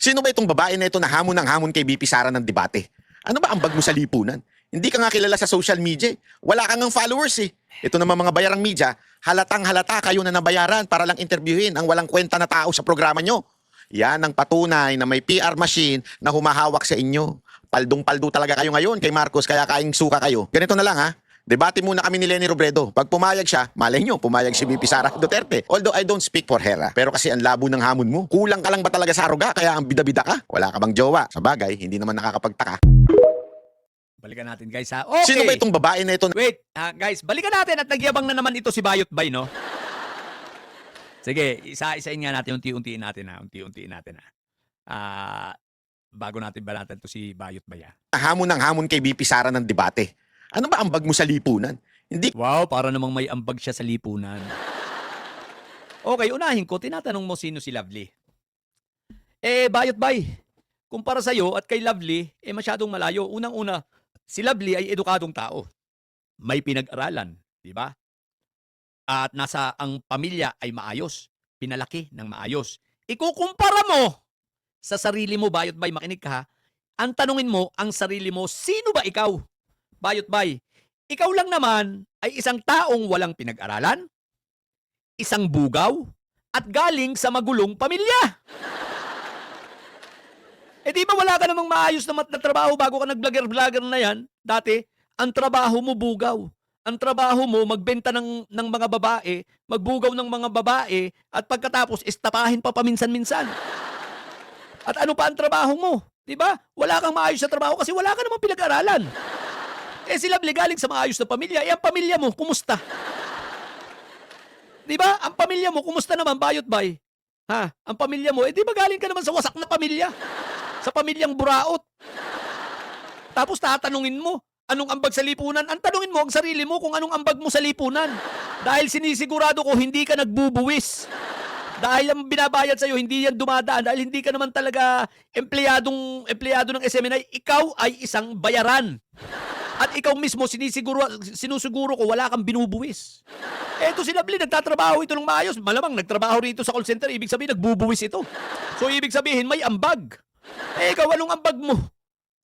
Sino ba itong babae na ito na hamon ng hamon kay BP Sara ng debate? Ano ba ambag mo sa lipunan? Hindi ka nga kilala sa social media. Wala kang ang followers eh. Ito naman mga bayarang media, halatang halata kayo na nabayaran para lang interviewin ang walang kwenta na tao sa programa nyo. Yan ang patunay na may PR machine na humahawak sa inyo. Paldong-paldo talaga kayo ngayon kay Marcos, kaya kaing suka kayo. Ganito na lang ha. Debate muna kami ni Leni Robredo. Pag pumayag siya, malay nyo, pumayag si BP Sara Duterte. Although I don't speak for her. Pero kasi ang labo ng hamon mo. Kulang ka lang ba talaga sa aruga? Kaya ang bida-bida ka? Wala ka bang jowa? Sa bagay, hindi naman nakakapagtaka. Balikan natin guys ha. Okay. Sino ba itong babae na ito? Wait, guys, balikan natin at nagyabang na naman ito si Bayot Bay, no? Sige, isa-isain nga natin, unti-untiin natin ha. Unti-untiin natin ha. Bago natin balatan to si Bayot Bay ha. Hamon ng hamon kay BP Sara ng debate. Ano ba ambag mo sa lipunan? Hindi Wow, para namang may ambag siya sa lipunan. Okay, unahin ko, tinatanong mo sino si Lovely. Bayot Bay, kumpara sa'yo at kay Lovely, masyadong malayo. Unang-una, si Lovely ay edukadong tao. May pinag-aralan, di ba? At ang pamilya ay maayos. Pinalaki ng maayos. Ikukumpara mo sa sarili mo, Bayot Bay, makinig ka ha. Ang tanungin mo, ang sarili mo, sino ba ikaw? Bayot Bay, ikaw lang naman ay isang taong walang pinag-aralan, isang bugaw, at galing sa magulong pamilya. Di ba wala ka namang maayos na trabaho bago ka nag-vlogger-vlogger na yan? Dati, ang trabaho mo bugaw. Ang trabaho mo magbenta ng mga babae, magbugaw ng mga babae, at pagkatapos istapahin pa paminsan-minsan. At ano pa ang trabaho mo? Di ba? Wala kang maayos na trabaho kasi wala ka namang pinag-aralan. Si Lovely galing sa maayos na pamilya. Ang pamilya mo, kumusta? Di ba? Ang pamilya mo, kumusta naman, Bayot Bay? Ha? Ang pamilya mo, di ba galing ka naman sa wasak na pamilya? Sa pamilyang buraot. Tapos tatanungin mo, anong ambag sa lipunan? Ang tanungin mo ang sarili mo kung anong ambag mo sa lipunan. Dahil sinisigurado ko hindi ka nagbubuwis. Dahil ang binabayad sa'yo, hindi yan dumadaan. Dahil hindi ka naman talaga empleyado ng SMNI. Ikaw ay isang bayaran. At ikaw mismo, sinusuguro ko, wala kang binubuwis. Eto si Lovely, nagtatrabaho ito ng maayos. Malamang nagtrabaho rito sa call center, ibig sabihin, nagbubuwis ito. So, ibig sabihin, may ambag. Ikaw, anong ambag mo?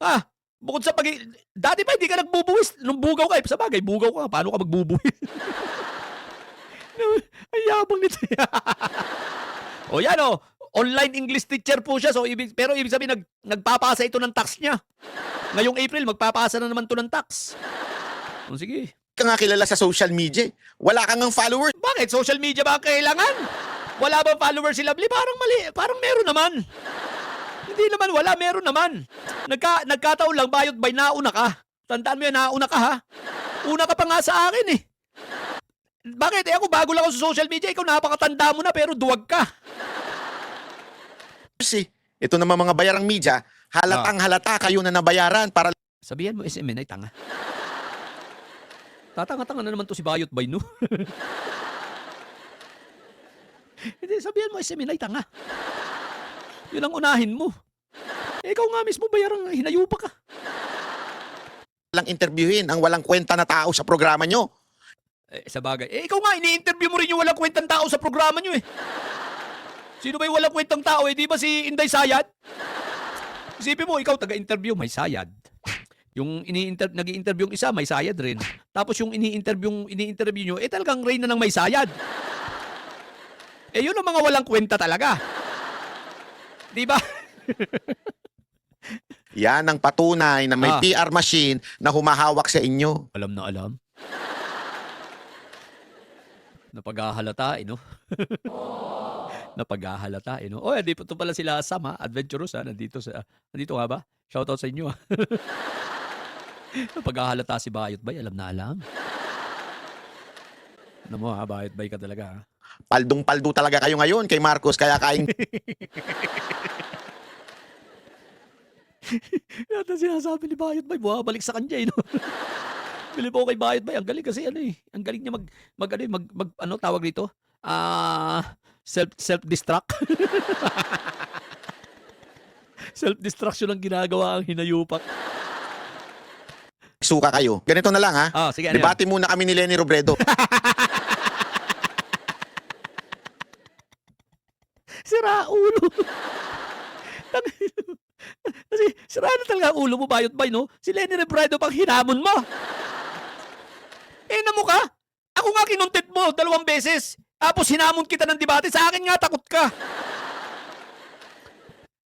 Ha? Bukod sa dati pa, hindi ka nagbubuwis. Nung bugaw ka, sa bagay, bugaw ka. Paano ka magbubuwis? Ay, yabang nito. O yan o, online English teacher po siya. So, pero ibig sabihin, nagpapasa ito ng tax niya. Ngayong April, magpapasa na naman to ng tax. O sige. ka nga kilala sa social media. Wala kang ang followers. Bakit? Social media ba ang kailangan? Wala bang followers si Lovely? Parang mali. Parang meron naman. Hindi naman wala, meron naman. Nagkataon lang, Bayot Bay, nauna ka. Tandaan mo yan, nauna ka ha. Una ka pa nga sa akin eh. Bakit? Ako bago lang ako sa social media, ikaw napakatanda mo na pero duwag ka. Ito naman mga bayarang media, halatang halata kayo na nabayaran para... Sabihan mo, SMN ay tanga. Tatanga-tanga na naman to si Bayot Bay, no? Hindi, sabihan mo, SMN ay tanga. Yun ang unahin mo. Ikaw nga mismo, bayarang hinayupa ka. Lang interviewin ang walang kwenta na tao sa programa nyo. Sa bagay. Ikaw nga, ini-interview mo rin yung walang kwentang tao sa programa nyo eh. Sino ba yung walang kwentang tao eh? Di ba si Inday Sayad? Isipin mo, ikaw taga-interview, may sayad. Yung nag-i-interview yung isa, may sayad rin. Tapos yung ini-interview nyo, talagang reyna ng may sayad. Yun ang mga walang kwenta talaga. Di ba? Yan ang patunay na may PR machine na humahawak sa inyo. Alam na alam. Napaghahalata, no? Napaghahalata, no? Oh, dito pala sila Sam, ha? Adventurous, ha? Nandito nga ba? Shoutout sa inyo, ha? Napaghahalata si Bayot Bay, alam na alam. Ano mo, ha? Bayot Bay ka talaga, ha? Paldong-paldo talaga kayo ngayon kay Marcos, kaya kaing... Yan ang sinasabi ni Bayot Bay, bumabalik sa kanya, no? Bili po kay Bayot Bay, ang galing kasi ang galing niya ano tawag dito? Self-destruct. Self-destruction ang ginagawa ang hinayupak. Suka kayo. Ganito na lang ha. Sige, Debate muna kami ni Leni Robredo. Sira ulo. Kasi sira na talaga ang ulo mo, bayot bay, no? Si Lenny Robredo pang hinamon mo. Na mo ka? Ako nga kinontent mo 2 beses. Tapos hinamon kita ng debate. Sa akin nga takot ka.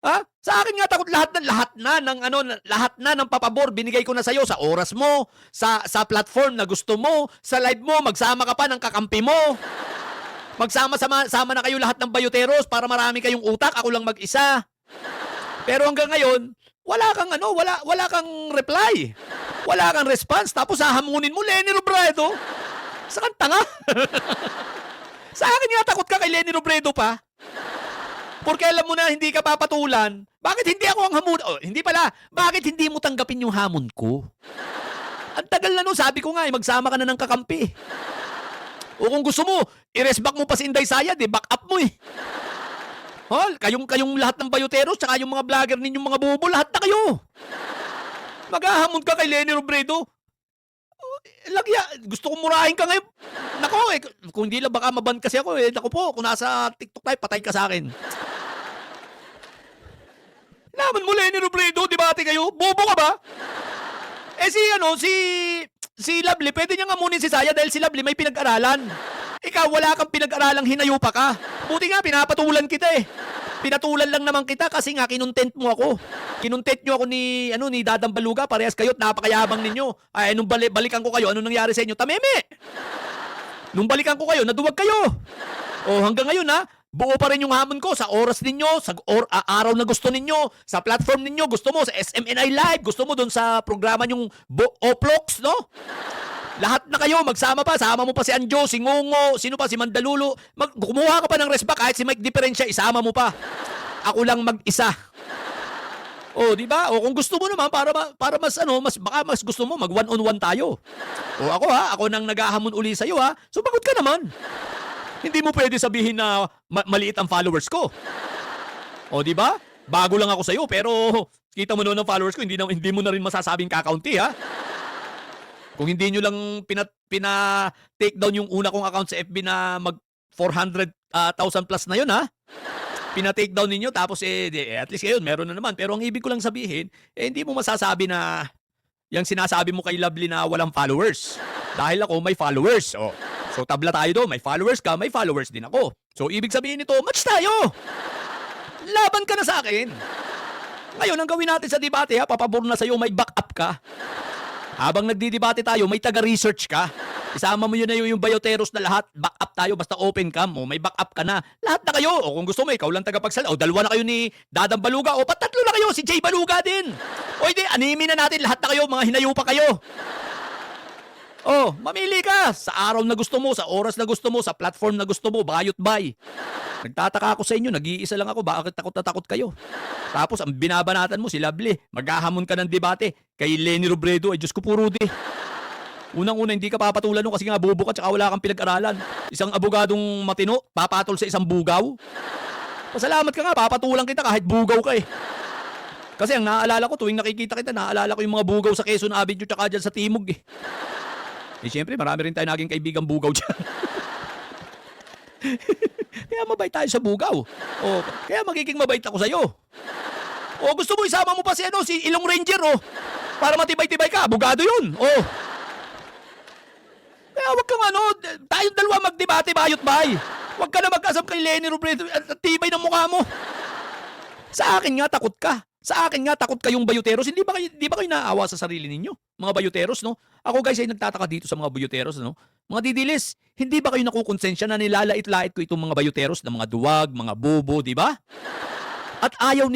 Ha? Sa akin nga takot lahat na ng papabor binigay ko na sa sa oras mo, sa platform na gusto mo, sa live mo, magsama ka pa ng kakampi mo. Sama na kayo lahat ng bayoteros para marami kayong utak, ako lang mag-isa. Pero hanggang ngayon, wala kang reply. Wala kang response, tapos hahamunin mo Lenny Robredo. Sa kang tanga. Sa akin nga takot ka kay Lenny Robredo pa. Porque alam mo na hindi ka papatulan, bakit hindi ako ang hamon? Oh, hindi pala, bakit hindi mo tanggapin yung hamon ko? Ang tagal na no, sabi ko nga, magsama ka na ng kakampi. O kung gusto mo, i-resback mo pa si Inday Sayad, back up mo eh. Kayong lahat ng bayoteros, tsaka yung mga vlogger ninyong mga bobo, lahat na kayo. Maghahamon ka kay Lenny Robredo. Gusto kong murahin ka ngayon. Nako kung hindi lang baka maban kasi ako Nako po, kung nasa TikTok tayo, patay ka sa akin. Naman mo Lenny Robredo, debate kayo? Bobo ka ba? Si Lovely, pwede niya ngamunin si Saya dahil si Lovely may pinag-aralan. Ikaw, wala kang pinag-aralang hinayupa ka. Buti nga, pinapatulan kita eh. Pinatulan lang naman kita kasi nga kinontent mo ako. Kinontent nyo ako ni Dadang Baluga, parehas kayo at napakayabang ninyo. Ay, nung balikan ko kayo, ano nangyari sa inyo? Tameme! Nung balikan ko kayo, naduwag kayo. O hanggang ngayon buo pa rin yung hamon ko sa oras ninyo, sa araw na gusto ninyo, sa platform ninyo, gusto mo sa SMNI Live, gusto mo doon sa programa yung Oplox, no? Lahat na kayo, magsama pa, sama mo pa si Anjo, si Ngongo, sino pa, si Mandalulo. Kumuha ka pa ng resback, kahit si Mike Diferensya, isama mo pa. Ako lang mag-isa. O, di ba? O kung gusto mo naman, para baka mas gusto mo, mag one-on-one tayo. O ako nang naghahamon uli sa'yo sumagot ka naman. Hindi mo pwede sabihin na maliit ang followers ko. O, di ba? Bago lang ako sa'yo, pero kita mo noon ang followers ko, hindi mo na rin masasabing kakaunti, Kung hindi nyo lang pina-take down yung una kong account sa FB na mag 400,000 plus na yun, Pina-take down ninyo, tapos at least ngayon, meron na naman. Pero ang ibig ko lang sabihin, hindi mo masasabi na yung sinasabi mo kay Lovely na walang followers. Dahil ako may followers. So tabla tayo doon, may followers ka, may followers din ako. So ibig sabihin nito, match tayo! Laban ka na sa akin! Ngayon, ang gawin natin sa debate, papabor na sa'yo, may backup ka. Habang nagdidebate tayo, may taga-research ka. Isama mo yun na yung bayoteros na lahat. Backup tayo, basta open cam. O may backup ka na. Lahat na kayo. O kung gusto mo, ikaw lang tagapagsala. O 2 na kayo ni Dadang Baluga. O 3 na kayo, si Jay Baluga din. O hindi, animin na natin. Lahat na kayo, mga hinayupa kayo. O, mamili ka. Sa araw na gusto mo, sa oras na gusto mo, sa platform na gusto mo, bayot bay. Nagtataka ako sa inyo, nag-iisa lang ako, bakit takot na takot kayo? Tapos ang binabanatan mo si Lovely, maghahamon ka ng debate kay Lenny Robredo, ay Diyos ko puro di. Unang-una, hindi ka papatulan nun kasi nga bobo ka tsaka wala kang pinag-aralan. Isang abogadong matino, papatol sa isang bugaw. Pasalamat ka nga, papatulan kita kahit bugaw ka eh. Kasi ang naaalala ko, tuwing nakikita kita, naaalala ko yung mga bugaw sa Quezon Avenue tsaka dyan sa Timog eh. Siyempre, marami rin tayo naging kaibigang bugaw dyan. Kaya mabait tayo sa bugaw. Kaya magiging mabait ako sa'yo. Gusto mo isama mo pa si Ilong Ranger, para matibay-tibay ka, abogado yun. Kaya wag kang tayong dalawa magdebate, bayot bay. Wag ka na mag-asam kay Lenny Robredo at tibay ng mukha mo. Sa akin nga takot ka. Sa akin nga takot kayong bayoteros. Hindi ba kayo naawa sa sarili ninyo? Mga bayoteros, no? Ako guys ay nagtataka dito sa mga bayoteros, no? Mga didilis, hindi ba kayo nakukonsensya na nilalait-lait ko itong mga bayoteros na mga duwag, mga bobo, di ba? At ayaw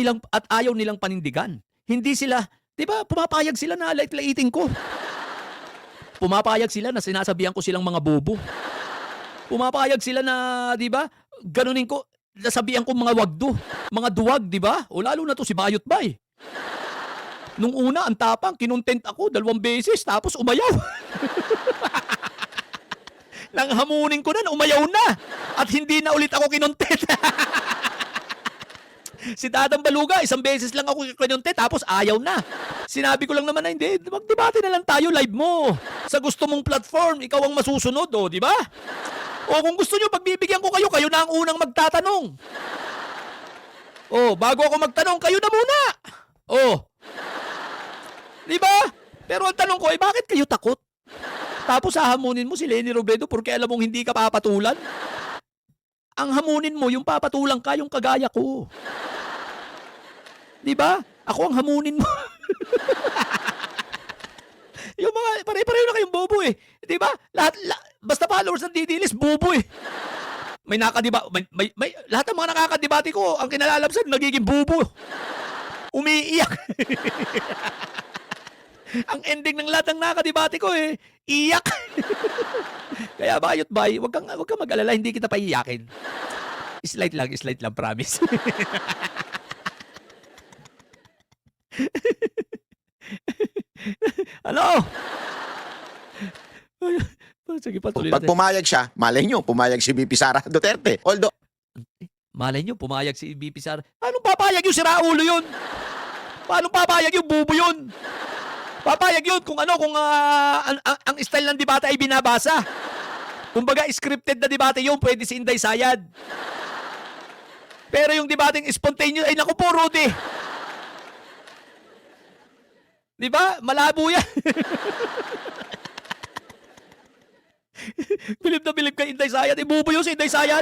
nilang panindigan. Hindi sila, di ba, pumapayag sila na lait-laitin ko. Pumapayag sila na sinasabihan ko silang mga bobo. Pumapayag sila na, di ba, ganunin ko, nasabihan ko mga wagdo, mga duwag, di ba? O lalo na to si Bayot Bay. Nung una, ang tapang, kinontent ako 2 beses, tapos umayaw. Nang hamunin ko na, umayaw na. At hindi na ulit ako kinontent. Si Dadang Baluga, 1 beses lang ako kinontent, tapos ayaw na. Sinabi ko lang naman na hindi, magdebate na lang tayo, live mo. Sa gusto mong platform, ikaw ang masusunod, di ba? O kung gusto nyo, pagbibigyan ko kayo, kayo na ang unang magtatanong. Oh, bago ako magtanong, kayo na muna. Oh. Di ba? Pero ang tanong ko, bakit kayo takot? Tapos hahamunin mo si Leni Robredo porque alam mong hindi ka papatulan? Ang hamunin mo, yung papatulang ka, yung kagaya ko. Di ba? Ako ang hamunin mo. Yung mga, pare-pareho na kayong bobo eh. Di ba? Basta followers ng Didilis, bobo eh. May lahat ng mga nakakadebate ko, ang kinalalabsan, nagiging bobo. Umiiyak. Ang ending ng lahat ng nakakadebate ko eh, iyak. Kaya bayot bay, wag kang mag-alala, hindi kita paiiyakin. Slight lang, promise. Ano? Sige, patuloy Pag natin. pumayag siya, malay nyo, pumayag si VP Sara Duterte. Although, Malay nyo, pumayag si BP Sara. Paano papayag yung siraulo yun? Paano papayag yung bubo yun? Papayag yun kung ang style ng debate ay binabasa. Kumbaga, scripted na debate yun, pwede si Inday Sayad. Pero yung debating spontaneous, ay naku po, Rudy. Di ba? Malabo yan. Bilib na bilib kay Inday Sayad. Bubo yun si Inday Sayad.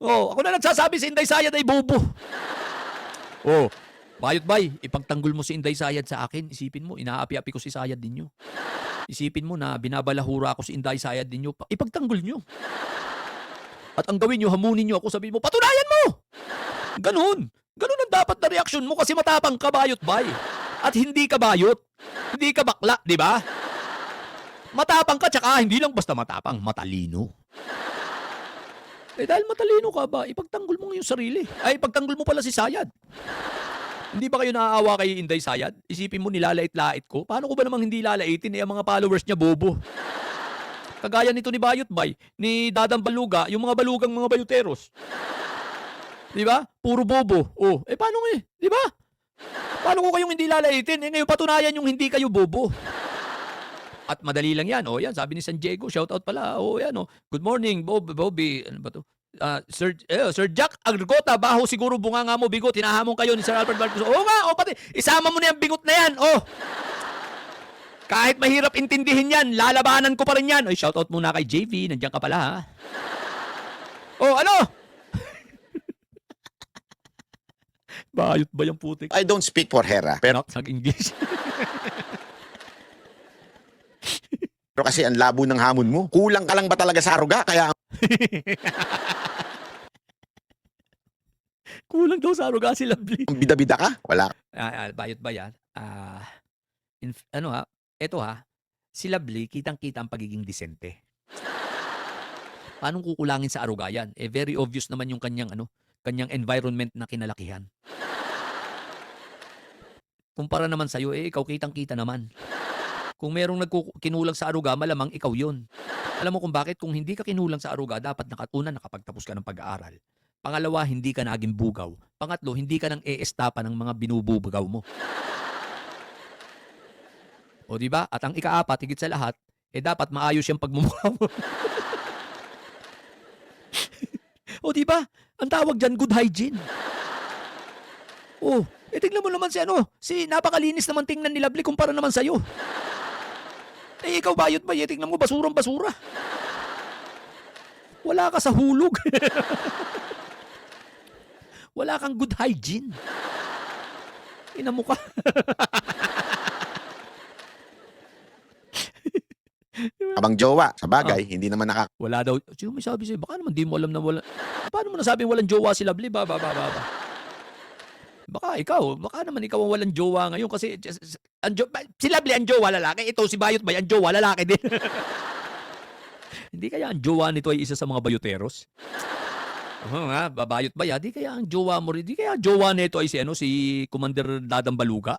Oh, ako na nagsasabi si Inday Sayad ay bubo. Oh, bayot bay, ipagtanggol mo si Inday Sayad sa akin. Isipin mo, inaapi-api ko si Sayad ninyo. Isipin mo na binabalahura ako si Inday Sayad ninyo. Ipagtanggol nyo. At ang gawin nyo, hamunin nyo ako, sabihin mo, patunayan mo! Ganun. Ganun ang dapat na reaksyon mo kasi matapang ka, bayot bay. At hindi ka bayot. Hindi ka bakla, di ba? Matapang ka, tsaka hindi lang basta matapang, matalino. Eh dahil matalino ka ba, ipagtanggol mo yung sarili. Ay, ipagtanggol mo pala si Sayad. Hindi ba kayo naaawa kay Inday Sayad? Isipin mo, nilalait-lait ko. Paano ko ba namang hindi lalaitin ang mga followers niya bobo? Kagaya nito ni Bayot Bay, ni Dadang Baluga, yung mga balugang mga bayuteros. Di ba? Puro bobo. Oh, paano nga eh? Di ba? Paano ko kayong hindi lalaitin? Ngayon patunayan yung hindi kayo bobo. At madali lang yan. O yan, sabi ni San Diego, shoutout pala. O yan, good morning, Bobby. Ano ba to? Sir Jack Agricota, baho siguro bunganga mo, bigot. Hinahamon kayo ni Sir Alfred Marcos. Oo nga, pati, isama mo na yung bigot na yan. Kahit mahirap intindihin yan, lalabanan ko pa rin yan. Oy, shoutout muna kay JV, nandiyan ka pala ha. Ano? Bayot ba yung putik? I don't speak for her, pero Nag-English. kasi ang labo ng hamon mo. Kulang ka lang ba talaga sa aruga? Kaya Kulang daw sa aruga si Lovely. ang bida-bida ka? Wala. Bayot ba yan? Eto si Lovely, kitang-kita ang pagiging disente. Paano kukulangin sa aruga yan? Very obvious naman yung kanyang environment na kinalakihan. Kumpara naman sa'yo, ikaw kitang-kita naman. Kung merong kinulang sa aruga, malamang ikaw yun. Alam mo kung bakit? Kung hindi ka kinulang sa aruga, dapat nakapagtapos ka ng pag-aaral. Pangalawa, hindi ka naging bugaw. Pangatlo, hindi ka nang eestapan ng mga binubugaw mo. O diba? At ang ikaapat, higit sa lahat, dapat maayos yung pagmumukha mo. O diba? Ang tawag dyan, good hygiene. Tingnan mo naman si napakalinis naman tingnan ni Lovely kumpara naman sa'yo. Ikaw bayot ba? Tingnan mo, basurang-basura. Wala ka sa hulog. Wala kang good hygiene. Ina mo ka. Abang jowa, sa bagay, hindi naman Wala daw. Sino may sabi sa'yo? Baka naman di mo alam na wala. Paano mo nasabing walang jowa si Lovely? Baka naman ikaw ang walang jowa ngayon kasi si Lovely ang jowa lalaki. Ito si Bayot Bay ang jowa lalaki din. Hindi kaya ang jowa nito ay isa sa mga bayuteros? Babayot Bay, di kaya ang jowa mo rin, di kaya ang jowa nito ay si Commander Dadang Baluga?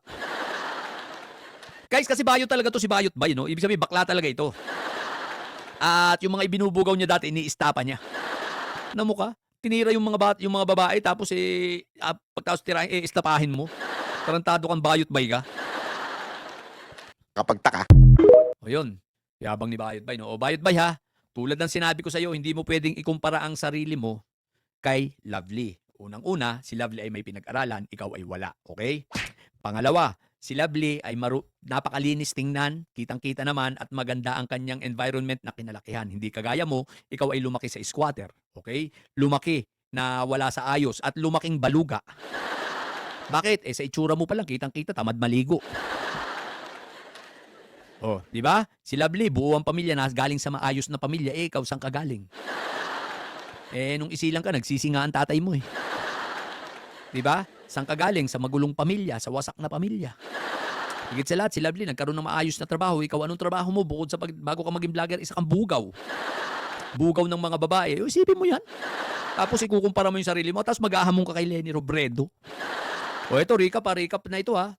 Guys, kasi bayot talaga to si Bayot Bay, no? Ibig sabihin, bakla talaga ito. At yung mga ibinubugaw niya dati, iniistapa niya. Namuka? Tinira yung mga babae tapos pagkatapos tirahin istapahin mo. Tarantado kang Bayot Bay ka. nakapagtaka. O yun, yabang ni Bayot Bay, no? O Bayot Bay ha, tulad ng sinabi ko sa iyo, hindi mo pwedeng ikumpara ang sarili mo kay Lovely. Unang-una, si Lovely ay may pinag-aralan, ikaw ay wala. Okay? Pangalawa, si Lovely ay napakalinis tingnan, kitang-kita naman at maganda ang kanyang environment na kinalakihan. Hindi kagaya mo, ikaw ay lumaki sa squatter. Okay? Lumaki na wala sa ayos at lumaking baluga. Bakit? Sa itsura mo pa lang, kitang-kita, tamad maligo. Oh, di ba? Si Lovely, buo ang pamilya na galing sa maayos na pamilya, ikaw saan ka galing? Nung isilang ka, nagsisinga ang tatay mo eh. Di ba? Saan ka galing? Sa magulong pamilya, sa wasak na pamilya. Higit sa lahat, si Lovely, nagkaroon ng maayos na trabaho. Ikaw, anong trabaho mo? Bukod sa bago ka maging vlogger, isa kang bugaw. Bugaw ng mga babae. Isipin mo yan. Tapos ikukumpara mo yung sarili mo, tapos mag-ahamon ka kay Lenny Robredo. Eto, recap na ito ha.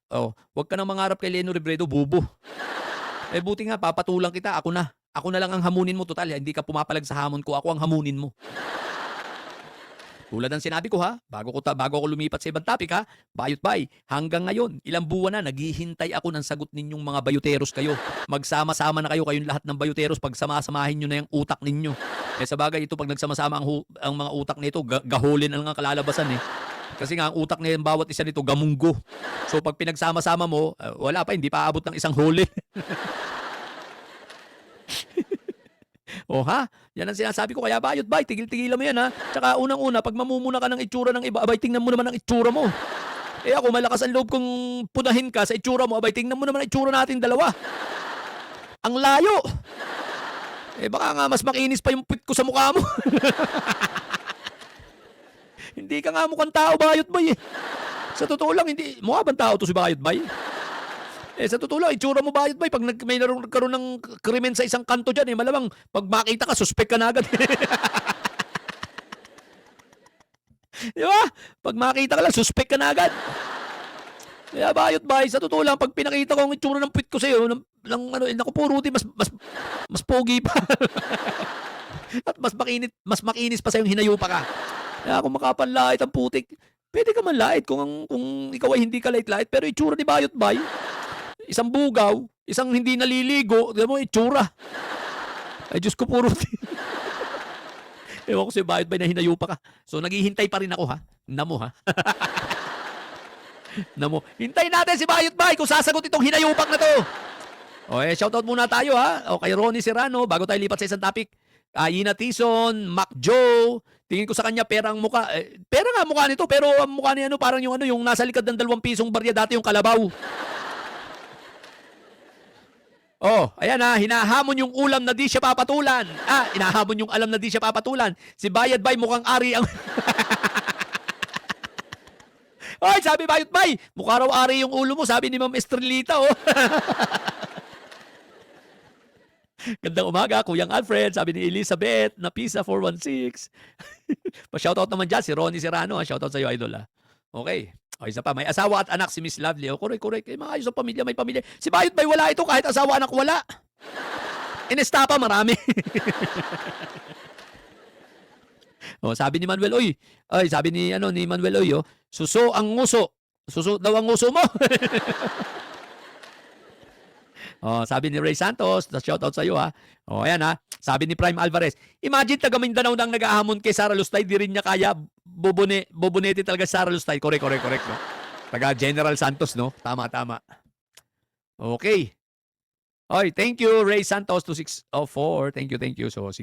Huwag ka nang mangarap kay Lenny Robredo, bubo. Buti nga, papatulang kita, ako na. Ako na lang ang hamunin mo, total. Hindi ka pumapalag sa hamon ko, ako ang hamunin mo. Tulad ng sinabi ko ha, bago ako lumipat sa ibang topic ha, bayot bay, hanggang ngayon, ilang buwan na, naghihintay ako ng sagot ninyong mga bayuteros kayo. Magsama-sama na kayong lahat ng bayuteros, pagsamasamahin nyo na yung utak ninyo. Sa bagay, ito pag nagsama-sama ang mga utak nito, gahulin ang kalalabasan eh. Kasi nga, ang utak na yung bawat isa nito, gamunggo. So pag pinagsama-sama mo, wala pa, hindi pa aabot ng isang huli. Yan ang sinasabi ko. Kaya bayot bay, tigil-tigilan mo yan ha. Tsaka unang-una, pag mamumuna ka ng itsura ng iba, abay, tingnan mo naman ang itsura mo. Ako, malakas ang loob kong punahin ka sa itsura mo, abay, tingnan mo naman ang itsura natin dalawa. Ang layo. Baka nga mas makinis pa yung pit ko sa mukha mo. Hindi ka nga mukhang tao, bayot bay eh. Sa totoo lang, hindi. Mukha bang tao to si bayot bay? Sa totoo lang, itsura mo bayot bay. Pag may nagkaroon ng krimen sa isang kanto dyan, malamang pag makita ka, suspect ka na agad. Di ba? Pag makita ka lang, suspect ka na agad. Kaya bayot bay, sa totoo lang, pag pinakita ko ang itsura ng puwit ko sa'yo, naku po, Rudy, mas pogi pa. At mas makinis pa sa'yong hinayupa ka. Kaya kung makapanlait ang putik, pwede ka man lait kung ikaw ay hindi ka lait-lait, pero itsura ni bayot bay, isang bugaw, isang hindi naliligo, di mo, itsura. Ay, Diyos ko, puro. Ewan ko si bayot bay na hinayupa ka. So, naghihintay pa rin ako, ha? Namo, ha? Namo. Hintayin natin si bayot bay kung sasagot itong hinayupak na to. Shoutout muna tayo, ha? Kay Ronnie Serrano, bago tayo lipat sa isang topic. Ina Tison, Mac Joe, tingin ko sa kanya pera ang muka. Pera nga mukha nito, pero ang mukha niya parang yung nasa likod ng 2 pisong barya dati yung kalabaw. Ayan ha, hinahamon yung ulam na di siya papatulan. Hinahamon yung alam na di siya papatulan. Si Bayad Bay mukhang ari ang... sabi Bayad Bay, mukha raw ari yung ulo mo, sabi ni Ma'am Estrelita, Gandang umaga, Kuyang Alfred, sabi ni Elizabeth, na Pisa 416. Pa-shoutout naman dyan, si Ronnie Serrano. Shoutout sa'yo, idol. Okay. Isa pa, may asawa at anak si Miss Lovely. Correct. Mga ayos ang pamilya, may pamilya. Si Bayot Bay, wala ito, kahit asawa, anak, wala. Inestapa, marami. Sabi ni Manuel, sabi ni Manuel, suso ang nguso. Suso daw ang nguso mo. Sabi ni Ray Santos, shoutout sa iyo ha. Ayan ha. Sabi ni Prime Alvarez, imagine taga Mindanao nang nag-ahamon kay Sara Lustay, di rin niya kaya bobonete talaga Sara Lustay. Correct. No? Taga General Santos, no? Tama. Okay. Thank you, Ray Santos 2604. Thank you. So,